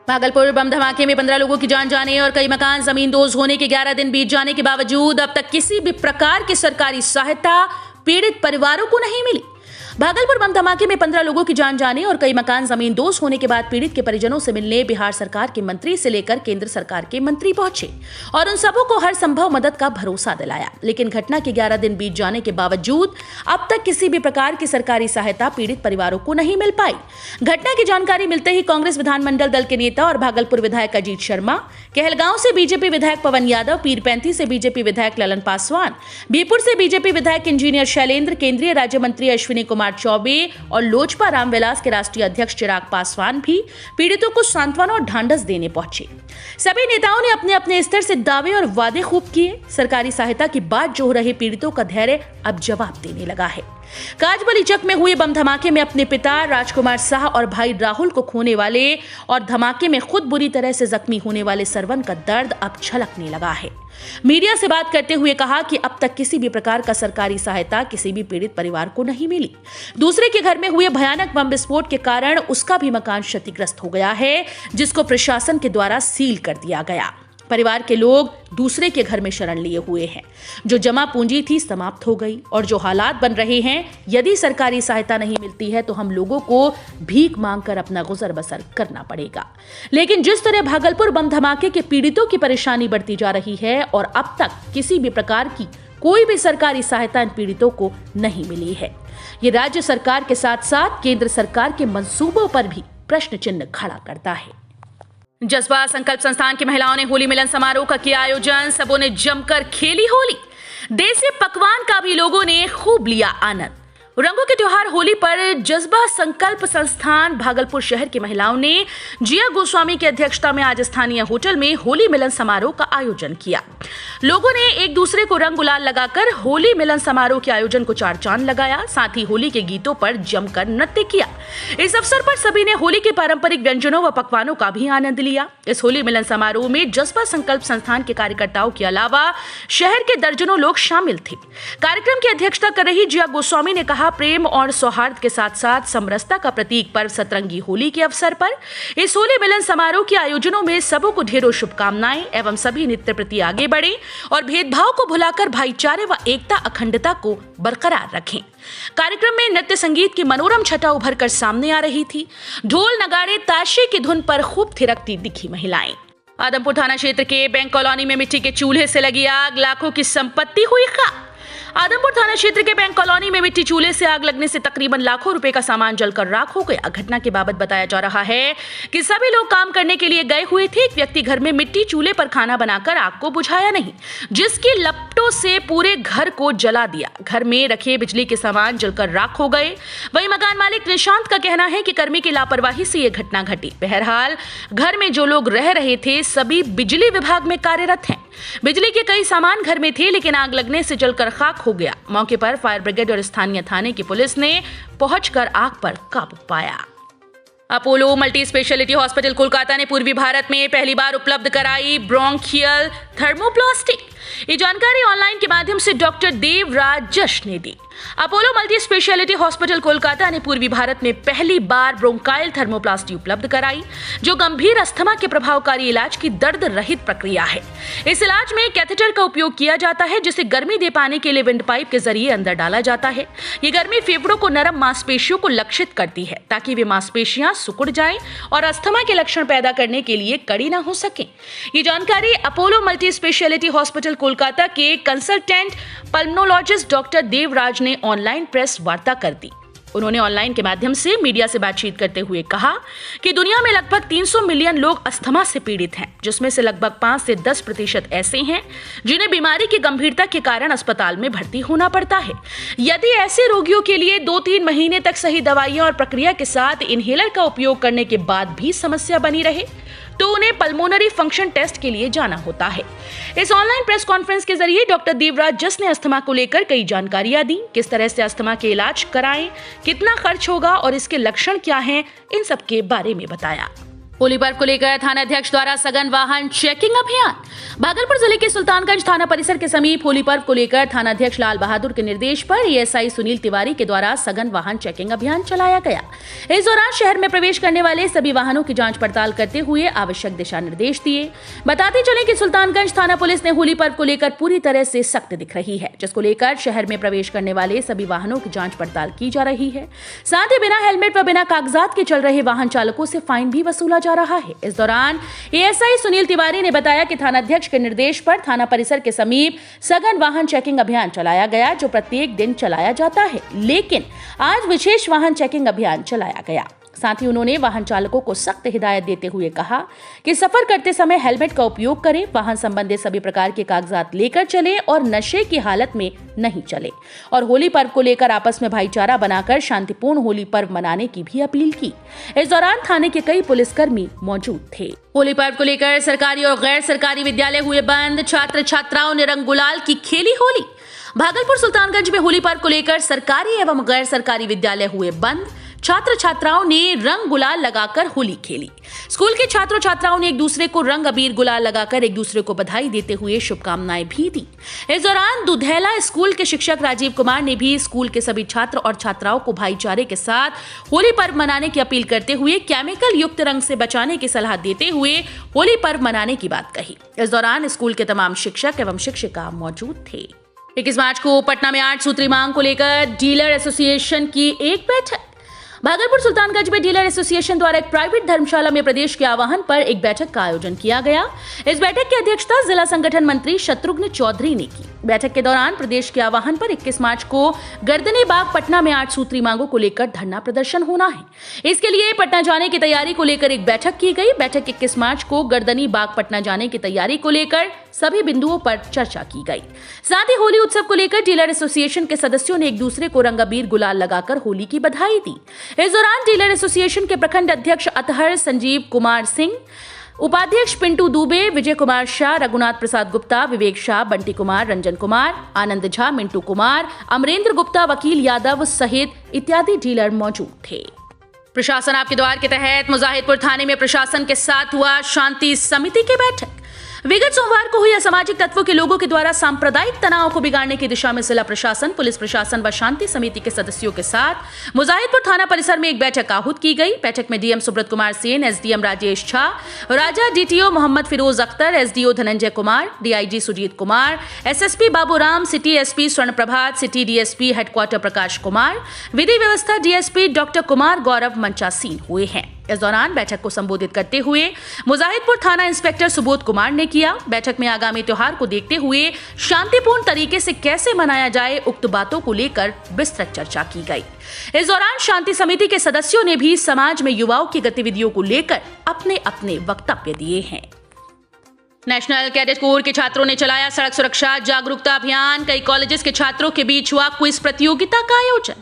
भागलपुर बम धमाके में 15 लोगों की जान जाने और कई मकान जमींदोज होने के 11 दिन बीत जाने के बावजूद अब तक किसी भी प्रकार की सरकारी सहायता पीड़ित परिवारों को नहीं मिली। भागलपुर बम धमाके में 15 लोगों की जान जाने और कई मकान जमींदोज होने के बाद पीड़ित के परिजनों से मिलने बिहार सरकार के मंत्री से लेकर केंद्र सरकार के मंत्री पहुंचे और उन सबों को हर संभव मदद का भरोसा दिलाया। लेकिन घटना के 11 दिन बीत जाने के बावजूद अब तक किसी भी प्रकार की सरकारी सहायता पीड़ित परिवारों को नहीं मिल पाई। घटना की जानकारी मिलते ही कांग्रेस विधानमंडल दल के नेता और भागलपुर विधायक अजीत शर्मा, कहलगांव से बीजेपी विधायक पवन यादव, पीरपैंती से बीजेपी विधायक ललन पासवान, बीरपुर से बीजेपी विधायक इंजीनियर शैलेंद्र, केंद्रीय राज्य मंत्री अश्विनी कुमार चौबे और लोजपा रामविलास के राष्ट्रीय अध्यक्ष चिराग पासवान भी पीड़ितों को सांत्वना और ढांढस देने पहुंचे। सभी नेताओं ने अपने अपने स्तर से दावे और वादे खूब किए। सरकारी सहायता की बात जो हो रहे पीड़ितों का धैर्य अब जवाब देने लगा है। काजबलीचक में हुए बम धमाके में अपने पिता राजकुमार शाह और भाई राहुल को खोने वाले और धमाके में खुद बुरी तरह से जख्मी होने वाले सरवन का दर्द अब छलकने लगा है। मीडिया से बात करते हुए कहा कि अब तक किसी भी प्रकार का सरकारी सहायता किसी भी पीड़ित परिवार को नहीं मिली। दूसरे के घर में हुए भयानक बम विस्फोट के कारण उसका भी मकान क्षतिग्रस्त हो गया है, जिसको प्रशासन के द्वारा सील कर दिया गया। परिवार के लोग दूसरे के घर में शरण लिए हुए हैं। जो जमा पूंजी थी समाप्त हो गई और जो हालात बन रहे हैं, यदि सरकारी सहायता नहीं मिलती है तो हम लोगों को भीख मांगकर अपना गुजर बसर करना पड़ेगा। लेकिन जिस तरह भागलपुर बम धमाके के पीड़ितों की परेशानी बढ़ती जा रही है और अब तक किसी भी प्रकार की कोई भी सरकारी सहायता इन पीड़ितों को नहीं मिली है, ये राज्य सरकार के साथ साथ केंद्र सरकार के मंसूबों पर भी प्रश्न चिन्ह खड़ा करता है। जज्बा संकल्प संस्थान की महिलाओं ने होली मिलन समारोह का किया आयोजन। सबों ने जमकर खेली होली। देसी पकवान का भी लोगों ने खूब लिया आनंद। रंगों के त्योहार होली पर जज्बा संकल्प संस्थान भागलपुर शहर की महिलाओं ने जिया गोस्वामी की अध्यक्षता में आज स्थानीय होटल में होली मिलन समारोह का आयोजन किया। लोगों ने एक दूसरे को रंग गुलाल लगाकर होली मिलन समारोह के आयोजन को चार चांद लगाया। साथ ही होली के गीतों पर जमकर नृत्य किया। इस अवसर पर सभी ने होली के पारंपरिक व्यंजनों व पकवानों का भी आनंद लिया। इस होली मिलन समारोह में जज्बा संकल्प संस्थान के कार्यकर्ताओं के अलावा शहर के दर्जनों लोग शामिल थे। कार्यक्रम की अध्यक्षता कर रही जिया गोस्वामी ने कहा, प्रेम और सौहार्द के साथ साथ समरसता का प्रतीक पर्व सतरंगी होली के अवसर पर इस होली मिलन समारोह के आयोजनों में सबों को ढेरों शुभकामनाएं एवं सभी नृत्य प्रति आगे बढ़े और भेदभाव को भुलाकर भाईचारे व एकता अखंडता को बरकरार रखें। कार्यक्रम में नृत्य संगीत की मनोरम छटा उभर कर सामने आ रही थी। ढोल नगाड़े ताशे की धुन पर खूब थिरकती दिखी महिलाएं। आदमपुर थाना क्षेत्र के बैंक कॉलोनी में मिट्टी के चूल्हे से लगी आग, लाखों की संपत्ति हुई खाक। आदमपुर थाना क्षेत्र के बैंक कॉलोनी में मिट्टी चूल्हे से आग लगने से तकरीबन लाखों रुपए का सामान जलकर राख हो गया। घटना के बाबत बताया जा रहा है कि सभी लोग काम करने के लिए गए हुए थे। एक व्यक्ति घर में मिट्टी चूल्हे पर खाना बनाकर आग को बुझाया नहीं, जिसकी लपटों से पूरे घर को जला दिया। घर में रखे बिजली के सामान जलकर राख हो गए। वहीं मकान मालिक निशांत का कहना है कि कर्मी की लापरवाही से यह घटना घटी। बहरहाल घर में जो लोग रह रहे थे सभी बिजली विभाग में कार्यरत हैं। बिजली के कई सामान घर में थे, लेकिन आग लगने से जलकर खाक हो गया। मौके पर फायर ब्रिगेड और स्थानीय थाने की पुलिस ने पहुंचकर आग पर काबू पाया। Apollo multi speciality hospital Kolkata ने पूर्वी भारत में पहली बार उपलब्ध कराई ब्रोंकियल थर्मोप्लास्टिक। ये जानकारी ऑनलाइन के माध्यम से डॉक्टर देवराज जश ने दी। Apollo multi speciality hospital Kolkata ने पूर्वी भारत में पहली बार ब्रोंकाइल थर्मोप्लास्टी उपलब्ध कराई, जो गंभीर अस्थमा के प्रभावकारी इलाज की दर्द रहित प्रक्रिया है। इस इलाज में कैथेटर का उपयोग किया जाता है, जिसे गर्मी दे पाने के लिए विंड पाइप के जरिए अंदर डाला जाता है। ये गर्मी फेफड़ों को नरम मांसपेशियों को लक्षित करती है, ताकि वे मांसपेशियां सिकुड़ जाएं और अस्थमा के लक्षण पैदा करने के लिए कड़ी न हो सके। ये जानकारी Apollo multi speciality hospital Kolkata के कंसल्टेंट पल्मोनोलॉजिस्ट डॉक्टर देवराज ने ऑनलाइन प्रेस वार्ता कर दी। उन्होंने ऑनलाइन के माध्यम से मीडिया से बातचीत करते हुए कहा कि दुनिया में लगभग 300 मिलियन लोग अस्थमा से पीड़ित हैं, जिसमें से लगभग 5 से 10% ऐसे हैं जिन्हें बीमारी की गंभीरता के कारण अस्पताल में भर्ती होना पड़ता है। यदि ऐसे रोगियों के लिए 2-3 महीने तक सही दवाइयां और प्रक्रिया के साथ इनहेलर का उपयोग करने के बाद भी समस्या बनी रहे, तो उन्हें पल्मोनरी फंक्शन टेस्ट के लिए जाना होता है। इस ऑनलाइन प्रेस कॉन्फ्रेंस के जरिए डॉक्टर देवराज जस ने अस्थमा को लेकर कई जानकारियां दी। किस तरह से अस्थमा के इलाज कराएं, कितना खर्च होगा और इसके लक्षण क्या हैं, इन सब के बारे में बताया। होली पर्व को लेकर थाना अध्यक्ष द्वारा सघन वाहन चेकिंग अभियान। भागलपुर जिले के सुल्तानगंज थाना परिसर के समीप होली पर्व को लेकर थाना अध्यक्ष लाल बहादुर के निर्देश पर एएसआई सुनील तिवारी के द्वारा सघन वाहन चेकिंग अभियान चलाया गया। इस दौरान शहर में प्रवेश करने वाले सभी वाहनों की जांच पड़ताल करते हुए आवश्यक दिशा निर्देश दिए। बताते चले कि सुल्तानगंज थाना पुलिस ने होली पर्व को लेकर पूरी तरह से सख्त दिख रही है, जिसको लेकर शहर में प्रवेश करने वाले सभी वाहनों की जांच पड़ताल की जा रही है। साथ ही बिना हेलमेट व बिना कागजात के चल रहे वाहन चालकों से फाइन भी वसूला जा रहा है। इस दौरान एएसआई सुनील तिवारी ने बताया कि थाना अध्यक्ष के निर्देश पर थाना परिसर के समीप सघन वाहन चेकिंग अभियान चलाया गया, जो प्रत्येक दिन चलाया जाता है, लेकिन आज विशेष वाहन चेकिंग अभियान चलाया गया। साथ ही उन्होंने वाहन चालकों को सख्त हिदायत देते हुए कहा कि सफर करते समय हेलमेट का उपयोग करें, वाहन संबंधित सभी प्रकार के कागजात लेकर चलें और नशे की हालत में नहीं चलें। और होली पर्व को लेकर आपस में भाईचारा बनाकर शांतिपूर्ण होली पर्व मनाने की भी अपील की। इस दौरान थाने के कई पुलिसकर्मी मौजूद थे। होली पर्व को लेकर सरकारी और गैर सरकारी विद्यालय हुए बंद, छात्र छात्राओं ने रंग गुलाल की खेली होली। भागलपुर सुल्तानगंज में होली पर्व को लेकर सरकारी एवं गैर सरकारी विद्यालय हुए बंद, छात्र छात्राओं ने रंग गुलाल लगाकर होली खेली। स्कूल के छात्रों छात्राओं ने एक दूसरे को रंग अबीर गुलाल लगाकर एक दूसरे को बधाई देते हुए शुभकामनाएं भी दी। इस दौरान दुधैला स्कूल के शिक्षक राजीव कुमार ने भी स्कूल के सभी छात्र और छात्राओं को भाईचारे के साथ होली पर्व मनाने की अपील करते हुए केमिकल युक्त रंग से बचाने की सलाह देते हुए होली पर्व मनाने की बात कही। इस दौरान स्कूल के तमाम शिक्षक एवं शिक्षिका मौजूद थे। 21 मार्च को पटना में 8 सूत्री मांग को लेकर डीलर एसोसिएशन की एक बैठक। भागलपुर सुल्तानगंज में डीलर एसोसिएशन द्वारा एक प्राइवेट धर्मशाला में प्रदेश के आह्वान पर एक बैठक का आयोजन किया गया। इस बैठक की अध्यक्षता जिला संगठन मंत्री शत्रुघ्न चौधरी ने की। बैठक के दौरान प्रदेश के आह्वान पर 21 मार्च को गर्दनी बाग पटना में 8 सूत्री मांगों को लेकर धरना प्रदर्शन होना है। इसके लिए पटना जाने की तैयारी को लेकर एक बैठक की गई। बैठक 21 मार्च को गर्दनी बाग पटना जाने की तैयारी को लेकर सभी बिंदुओं पर चर्चा की गई। साथ ही होली उत्सव को लेकर डीलर एसोसिएशन के सदस्यों ने एक दूसरे को रंग अबीर गुलाल लगाकर होली की बधाई दी। इस दौरान डीलर एसोसिएशन के प्रखंड अध्यक्ष अतहर संजीव कुमार सिंह, उपाध्यक्ष पिंटू दुबे, विजय कुमार शाह, रघुनाथ प्रसाद गुप्ता, विवेक शाह, बंटी कुमार, रंजन कुमार, आनंद झा, मिंटू कुमार, अमरेंद्र गुप्ता, वकील यादव सहित इत्यादि डीलर मौजूद थे। प्रशासन आपके द्वार के तहत मुजाहिदपुर थाने में प्रशासन के साथ हुआ शांति समिति की बैठक। विगत सोमवार को हुई असामाजिक तत्वों के लोगों के द्वारा सांप्रदायिक तनाव को बिगाड़ने की दिशा में जिला प्रशासन, पुलिस प्रशासन व शांति समिति के सदस्यों के साथ मुजाहिदपुर थाना परिसर में एक बैठक आहूत की गई। बैठक में डीएम सुब्रत कुमार सेन, एसडीएम राजेश झा, राजा DTO Mohammad Firoz Akhtar, SDO Dhananjay Kumar, DIG Sujit Kumar, SSP Baburam, city SP Swarn Prabhat, city DSP headquarter Prakash Kumar, विधि व्यवस्था डीएसपी डॉक्टर कुमार गौरव मंचासीन हुए हैं। इस दौरान बैठक को संबोधित करते हुए मुजाहिदपुर थाना इंस्पेक्टर सुबोध कुमार ने किया। बैठक में आगामी त्योहार को देखते हुए शांतिपूर्ण तरीके से कैसे मनाया जाए, उक्त बातों को लेकर विस्तृत चर्चा की गई। इस दौरान शांति समिति के सदस्यों ने भी समाज में युवाओं की गतिविधियों को लेकर अपने अपने वक्तव्य दिए हैं। नेशनल कैडेट कोर के छात्रों ने चलाया सड़क सुरक्षा जागरूकता अभियान। कई कॉलेजेस के छात्रों के बीच हुआ क्विज प्रतियोगिता का आयोजन।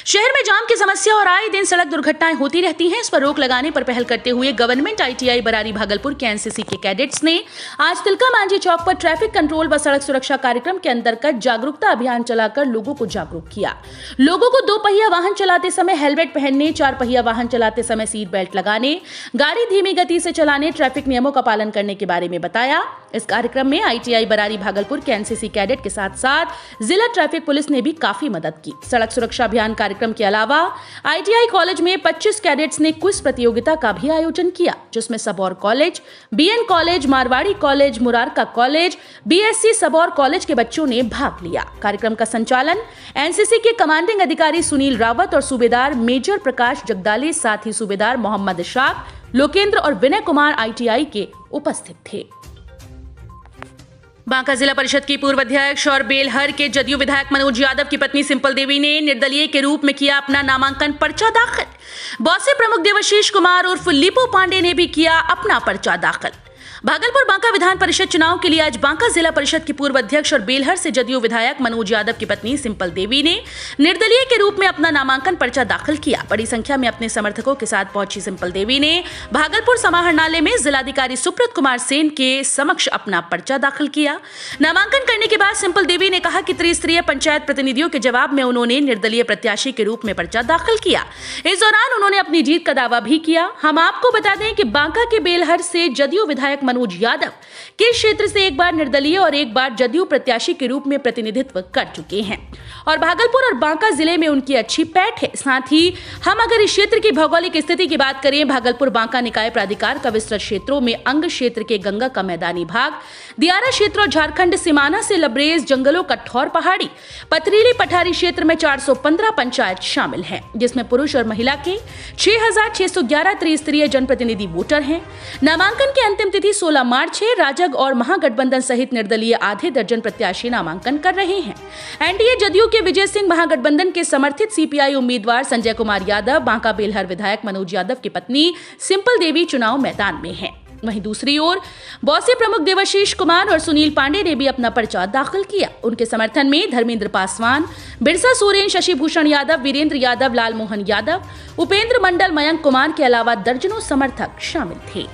शहर में जाम की समस्या और आए दिन सड़क दुर्घटनाएं होती रहती हैं। इस पर रोक लगाने पर पहल करते हुए गवर्नमेंट आईटीआई बरारी भागलपुर के एनसीसी के कैडेट्स ने आज तिलका मांझी चौक पर ट्रैफिक कंट्रोल व सड़क सुरक्षा कार्यक्रम के अंतर्गत जागरूकता अभियान चलाकर लोगों को जागरूक किया। लोगों को 2 पहिया वाहन चलाते समय हेलमेट पहनने, 4 पहिया वाहन चलाते समय सीट बेल्ट लगाने, गाड़ी धीमी गति से चलाने, ट्रैफिक नियमों का पालन करने के बारे में बताया। इस कार्यक्रम में आईटीआई बरारी भागलपुर के एनसीसी कैडेट के साथ साथ जिला ट्रैफिक पुलिस ने भी काफी मदद की। सड़क सुरक्षा अभियान कार्यक्रम के अलावा आईटीआई कॉलेज में 25 कैडेट्स ने क्विज प्रतियोगिता का भी आयोजन किया, जिसमें Sabour college, BN college, Marwari college, Murarka college, BSc Sabour college के बच्चों ने भाग लिया। कार्यक्रम का संचालन एनसीसी के कमांडिंग अधिकारी सुनील रावत और सूबेदार मेजर प्रकाश जगदाले, साथ ही सूबेदार मोहम्मद इशाक, लोकेंद्र और विनय कुमार आईटीआई के उपस्थित थे। बांका जिला परिषद की पूर्व अध्यक्ष और बेलहर के जदयू विधायक मनोज यादव की पत्नी सिंपल देवी ने निर्दलीय के रूप में किया अपना नामांकन पर्चा दाखिल। बौसे प्रमुख देवाशीष कुमार उर्फ लिपो पांडे ने भी किया अपना पर्चा दाखिल। भागलपुर बांका विधान परिषद चुनाव के लिए आज बांका जिला परिषद की पूर्व अध्यक्ष और बेलहर से जदयू विधायक मनोज यादव की पत्नी सिंपल देवी ने निर्दलीय के रूप में अपना नामांकन पर्चा दाखिल किया। बड़ी संख्या में अपने समर्थकों के साथ पहुंची सिंपल देवी ने भागलपुर समाहरणालय में जिलाधिकारी सुब्रत कुमार सेन के समक्ष अपना पर्चा दाखिल किया। नामांकन करने के बाद सिंपल देवी ने कहा कि त्रिस्तरीय पंचायत प्रतिनिधियों के जवाब में उन्होंने निर्दलीय प्रत्याशी के रूप में पर्चा दाखिल किया। इस दौरान उन्होंने अपनी जीत का दावा भी किया। हम आपको बता दें कि बांका के बेलहर से जदयू विधायक मनोज यादव के क्षेत्र से एक बार निर्दलीय और एक बार जदयू प्रत्याशी के रूप में प्रतिनिधित्व कर चुके हैं और भागलपुर और बांका जिले में उनकी अच्छी पैठ है। साथ ही हम अगर इस क्षेत्र की भौगोलिक स्थिति की बात करें, भागलपुर बांका निकाय प्राधिकार का विस्तृत क्षेत्रों में अंग क्षेत्र के गंगा का मैदानी भाग, दियारा क्षेत्र और झारखंड सीमाना से लबरेज जंगलों, कठौर पहाड़ी, पथरीली पठारी क्षेत्र में 415 पंचायत शामिल हैं, जिसमें पुरुष और महिला के 6,611 त्रिस्तरीय जनप्रतिनिधि वोटर हैं। नामांकन की अंतिम तिथि 16 मार्च है। राजग और महागठबंधन सहित निर्दलीय आधे दर्जन प्रत्याशी नामांकन कर रहे हैं। एनडीए जदयू के विजय सिंह, महागठबंधन के समर्थित सीपीआई उम्मीदवार संजय कुमार यादव, बांका बेलहर विधायक मनोज यादव की पत्नी सिंपल देवी चुनाव मैदान में हैं। वहीं दूसरी ओर बौसे प्रमुख देवाशीष कुमार और सुनील पांडे ने भी अपना पर्चा दाखिल किया। उनके समर्थन में धर्मेंद्र पासवान, बिरसा सोरेन, शशि भूषण यादव, वीरेंद्र यादव, लाल मोहन यादव, उपेंद्र मंडल, मयंक कुमार के अलावा दर्जनों समर्थक शामिल थे।